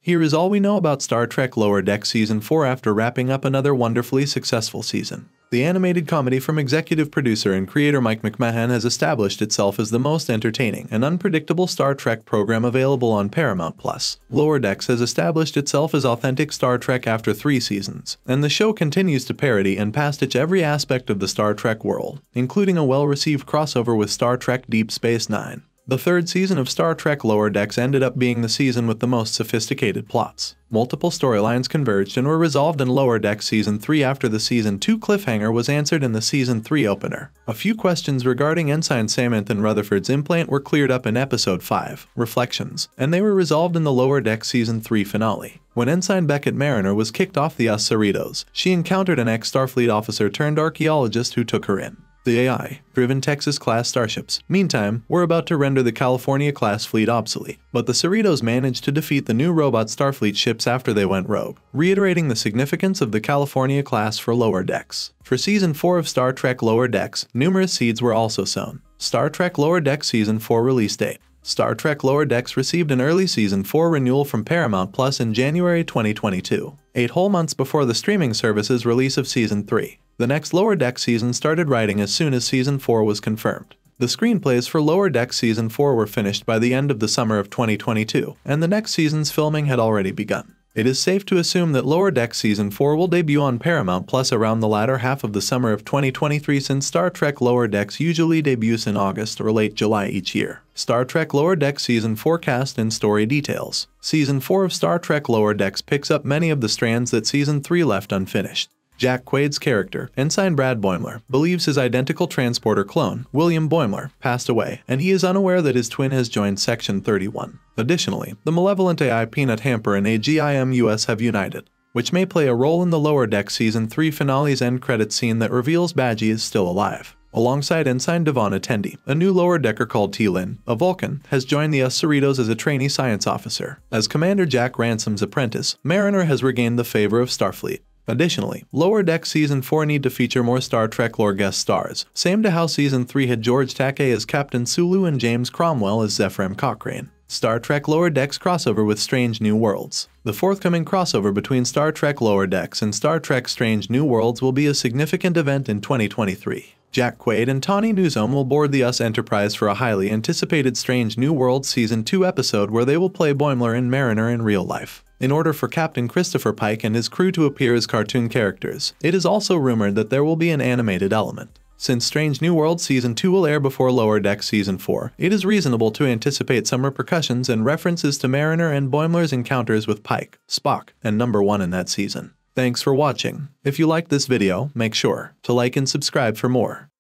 Here is all we know about Star Trek Lower Decks Season 4 after wrapping up another wonderfully successful season. The animated comedy from executive producer and creator Mike McMahan has established itself as the most entertaining and unpredictable Star Trek program available on Paramount+. Lower Decks has established itself as authentic Star Trek after 3 seasons, and the show continues to parody and pastiche every aspect of the Star Trek world, including a well-received crossover with Star Trek Deep Space Nine. The 3rd season of Star Trek Lower Decks ended up being the season with the most sophisticated plots. Multiple storylines converged and were resolved in Lower Decks Season 3 after the Season 2 cliffhanger was answered in the Season 3 opener. A few questions regarding Ensign Samantha Rutherford's implant were cleared up in Episode 5, Reflections, and they were resolved in the Lower Decks Season 3 finale. When Ensign Beckett Mariner was kicked off the Cerritos, she encountered an ex-Starfleet officer turned archaeologist who took her in. The AI-driven Texas-class starships, meantime, were about to render the California-class fleet obsolete, but the Cerritos managed to defeat the new robot Starfleet ships after they went rogue, reiterating the significance of the California-class for Lower Decks. For Season 4 of Star Trek Lower Decks, numerous seeds were also sown. Star Trek Lower Decks Season 4 release date. Star Trek Lower Decks received an early Season 4 renewal from Paramount Plus in January 2022, 8 whole months before the streaming service's release of Season 3. The next Lower Decks season started writing as soon as Season 4 was confirmed. The screenplays for Lower Decks Season 4 were finished by the end of the summer of 2022, and the next season's filming had already begun. It is safe to assume that Lower Decks Season 4 will debut on Paramount Plus around the latter half of the summer of 2023 since Star Trek Lower Decks usually debuts in August or late July each year. Star Trek Lower Decks Season 4 cast and story details. Season 4 of Star Trek Lower Decks picks up many of the strands that Season 3 left unfinished. Jack Quaid's character, Ensign Brad Boimler, believes his identical transporter clone, William Boimler, passed away, and he is unaware that his twin has joined Section 31. Additionally, the malevolent AI Peanut Hamper and AGIMUS have united, which may play a role in the Lower Decks Season 3 finale's end credits scene that reveals Badgie is still alive. Alongside Ensign Devon Attendi, a new lower decker called T-Lin, a Vulcan, has joined the Cerritos as a trainee science officer. As Commander Jack Ransom's apprentice, Mariner has regained the favor of Starfleet. Additionally, Lower Decks Season 4 need to feature more Star Trek lore guest stars, same to how Season 3 had George Takei as Captain Sulu and James Cromwell as Zefram Cochrane. Star Trek Lower Decks crossover with Strange New Worlds. The forthcoming crossover between Star Trek Lower Decks and Star Trek Strange New Worlds will be a significant event in 2023. Jack Quaid and Tawny Newsome will board the Enterprise for a highly anticipated Strange New Worlds Season 2 episode where they will play Boimler and Mariner in real life. In order for Captain Christopher Pike and his crew to appear as cartoon characters, it is also rumored that there will be an animated element. Since Strange New Worlds Season 2 will air before Lower Decks Season 4, it is reasonable to anticipate some repercussions and references to Mariner and Boimler's encounters with Pike, Spock, and Number 1 in that season. Thanks for watching. If you liked this video, make sure to like and subscribe for more.